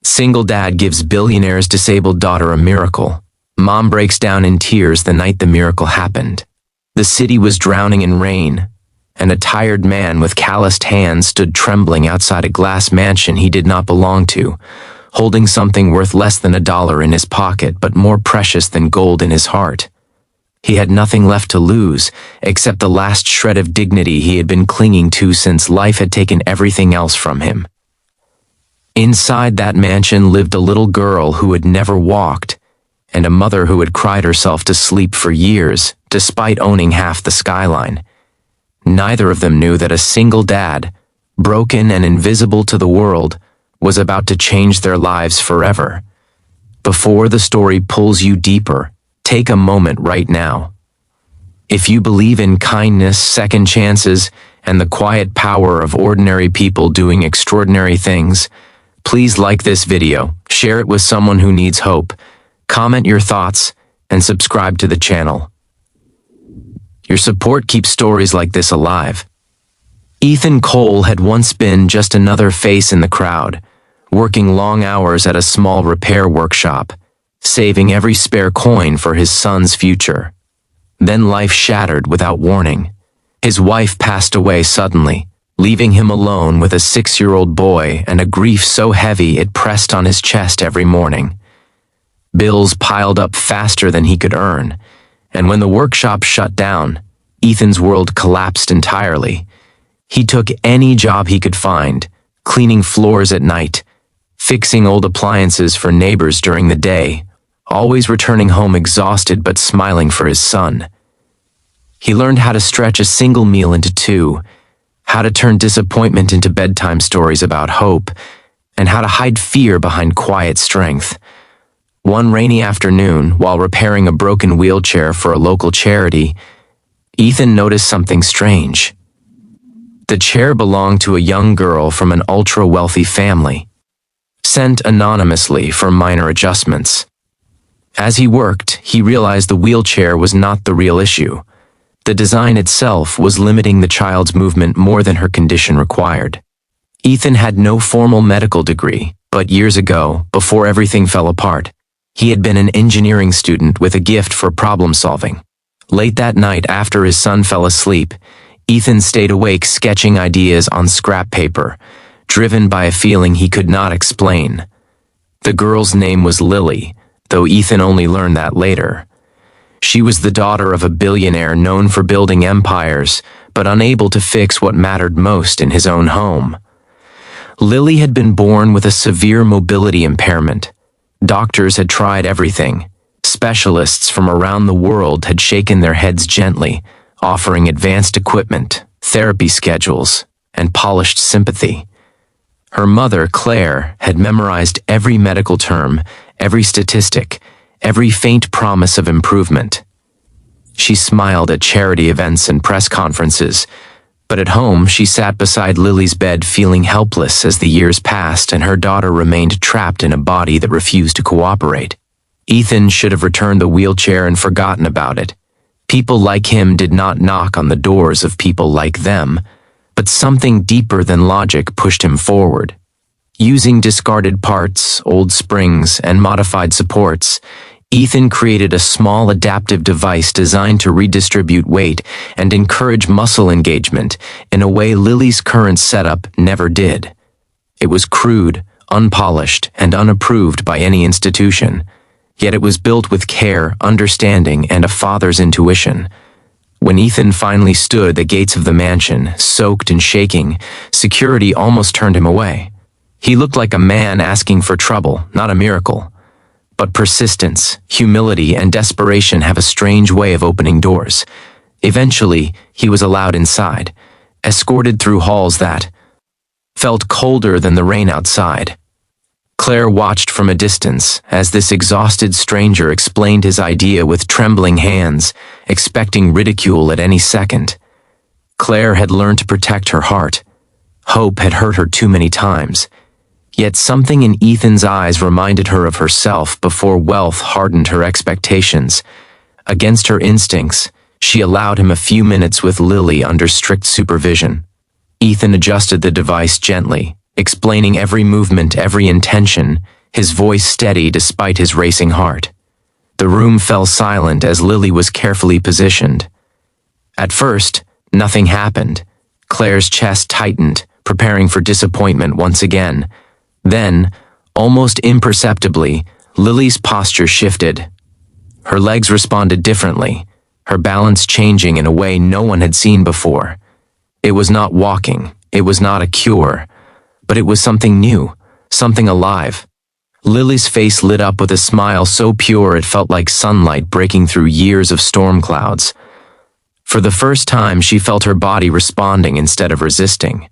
Single dad gives billionaire's disabled daughter a miracle. Mom breaks down in tears the night the miracle happened. The city was drowning in rain, and a tired man with calloused hands stood trembling outside a glass mansion he did not belong to, holding something worth less than $1 in his pocket but more precious than gold in his heart. He had nothing left to lose, except the last shred of dignity he had been clinging to since life had taken everything else from him. Inside that mansion lived a little girl who had never walked, and a mother who had cried herself to sleep for years, despite owning half the skyline. Neither of them knew that a single dad, broken and invisible to the world, was about to change their lives forever. Before the story pulls you deeper, take a moment right now. If you believe in kindness, second chances, and the quiet power of ordinary people doing extraordinary things, please like this video, share it with someone who needs hope, comment your thoughts, and subscribe to the channel. Your support keeps stories like this alive. Ethan Cole had once been just another face in the crowd, working long hours at a small repair workshop, saving every spare coin for his son's future. Then life shattered without warning. His wife passed away suddenly, leaving him alone with a 6-year-old boy and a grief so heavy it pressed on his chest every morning. Bills piled up faster than he could earn, and when the workshop shut down, Ethan's world collapsed entirely. He took any job he could find, cleaning floors at night, fixing old appliances for neighbors during the day, always returning home exhausted but smiling for his son. He learned how to stretch a single meal into 2, how to turn disappointment into bedtime stories about hope, and how to hide fear behind quiet strength. One rainy afternoon, while repairing a broken wheelchair for a local charity, Ethan noticed something strange. The chair belonged to a young girl from an ultra-wealthy family, sent anonymously for minor adjustments. As he worked, he realized the wheelchair was not the real issue. The design itself was limiting the child's movement more than her condition required. Ethan had no formal medical degree, but years ago, before everything fell apart, he had been an engineering student with a gift for problem-solving. Late that night, after his son fell asleep, Ethan stayed awake sketching ideas on scrap paper, driven by a feeling he could not explain. The girl's name was Lily, though Ethan only learned that later. She was the daughter of a billionaire known for building empires, but unable to fix what mattered most in his own home. Lily had been born with a severe mobility impairment. Doctors had tried everything. Specialists from around the world had shaken their heads gently, offering advanced equipment, therapy schedules, and polished sympathy. Her mother, Claire, had memorized every medical term, every statistic, every faint promise of improvement. She smiled at charity events and press conferences, but at home she sat beside Lily's bed feeling helpless as the years passed and her daughter remained trapped in a body that refused to cooperate. Ethan should have returned the wheelchair and forgotten about it. People like him did not knock on the doors of people like them, but something deeper than logic pushed him forward. Using discarded parts, old springs, and modified supports, Ethan created a small adaptive device designed to redistribute weight and encourage muscle engagement in a way Lily's current setup never did. It was crude, unpolished, and unapproved by any institution, yet it was built with care, understanding, and a father's intuition. When Ethan finally stood at the gates of the mansion, soaked and shaking, security almost turned him away. He looked like a man asking for trouble, not a miracle. But persistence, humility, and desperation have a strange way of opening doors. Eventually, he was allowed inside, escorted through halls that felt colder than the rain outside. Claire watched from a distance as this exhausted stranger explained his idea with trembling hands, expecting ridicule at any second. Claire had learned to protect her heart. Hope had hurt her too many times. Yet something in Ethan's eyes reminded her of herself before wealth hardened her expectations. Against her instincts, she allowed him a few minutes with Lily under strict supervision. Ethan adjusted the device gently, explaining every movement, every intention, his voice steady despite his racing heart. The room fell silent as Lily was carefully positioned. At first, nothing happened. Claire's chest tightened, preparing for disappointment once again. Then, almost imperceptibly, Lily's posture shifted. Her legs responded differently, her balance changing in a way no one had seen before. It was not walking, it was not a cure, but it was something new, something alive. Lily's face lit up with a smile so pure it felt like sunlight breaking through years of storm clouds. For the first time, she felt her body responding instead of resisting.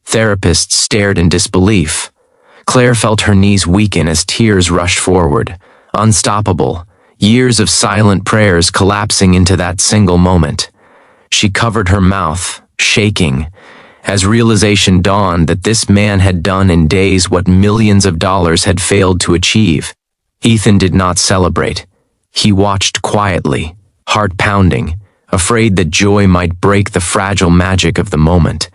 Therapists stared in disbelief. Claire felt her knees weaken as tears rushed forward, unstoppable, years of silent prayers collapsing into that single moment. She covered her mouth, shaking, as realization dawned that this man had done in days what millions of dollars had failed to achieve. Ethan did not celebrate. He watched quietly, heart pounding, afraid that joy might break the fragile magic of the moment.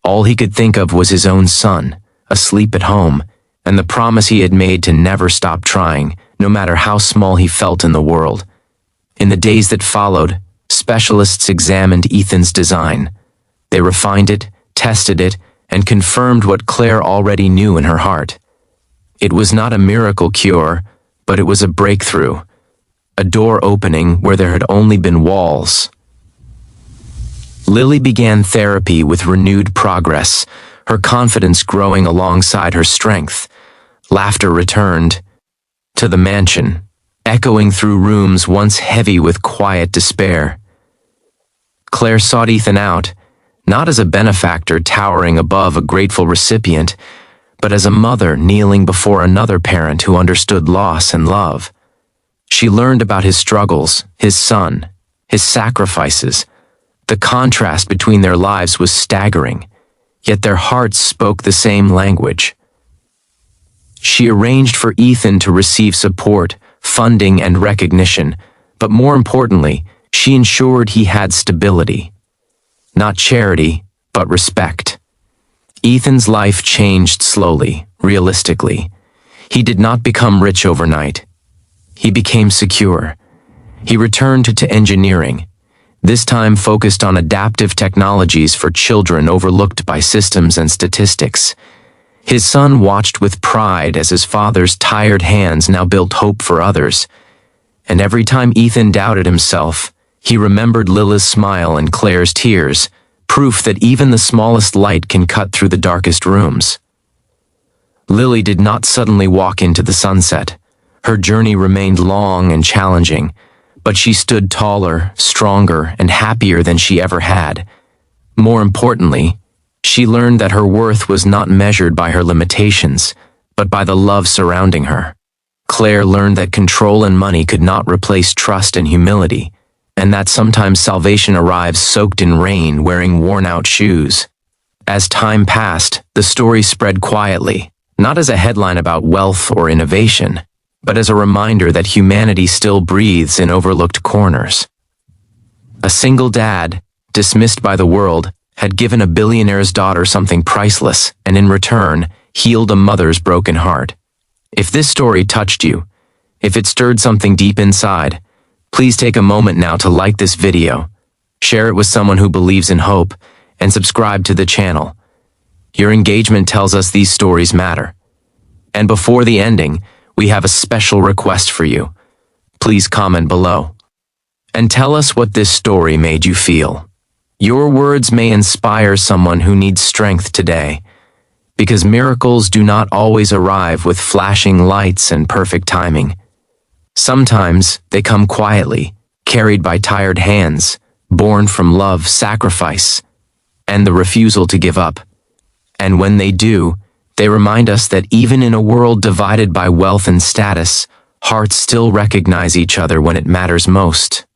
All he could think of was his own son, asleep at home, and the promise he had made to never stop trying, no matter how small he felt in the world. In the days that followed, specialists examined Ethan's design. They refined it, tested it, and confirmed what Claire already knew in her heart. It was not a miracle cure, but it was a breakthrough, a door opening where there had only been walls. Lily began therapy with renewed progress, her confidence growing alongside her strength. Laughter returned to the mansion, echoing through rooms once heavy with quiet despair. Claire sought Ethan out, not as a benefactor towering above a grateful recipient, but as a mother kneeling before another parent who understood loss and love. She learned about his struggles, his son, his sacrifices. The contrast between their lives was staggering, yet their hearts spoke the same language. She arranged for Ethan to receive support, funding, and recognition, but more importantly, she ensured he had stability. Not charity, but respect. Ethan's life changed slowly, realistically. He did not become rich overnight. He became secure. He returned to engineering, this time focused on adaptive technologies for children overlooked by systems and statistics. His son watched with pride as his father's tired hands now built hope for others. And every time Ethan doubted himself, he remembered Lila's smile and Claire's tears, proof that even the smallest light can cut through the darkest rooms. Lily did not suddenly walk into the sunset. Her journey remained long and challenging, but she stood taller, stronger, and happier than she ever had. More importantly, she learned that her worth was not measured by her limitations, but by the love surrounding her. Claire learned that control and money could not replace trust and humility, and that sometimes salvation arrives soaked in rain, wearing worn-out shoes. As time passed, the story spread quietly, not as a headline about wealth or innovation, but as a reminder that humanity still breathes in overlooked corners. A single dad, dismissed by the world, had given a billionaire's daughter something priceless, and in return, healed a mother's broken heart. If this story touched you, if it stirred something deep inside, please take a moment now to like this video, share it with someone who believes in hope, and subscribe to the channel. Your engagement tells us these stories matter. And before the ending, we have a special request for you. Please comment below and tell us what this story made you feel. Your words may inspire someone who needs strength today, because miracles do not always arrive with flashing lights and perfect timing. Sometimes they come quietly, carried by tired hands, born from love, sacrifice, and the refusal to give up. And when they do, they remind us that even in a world divided by wealth and status, hearts still recognize each other when it matters most.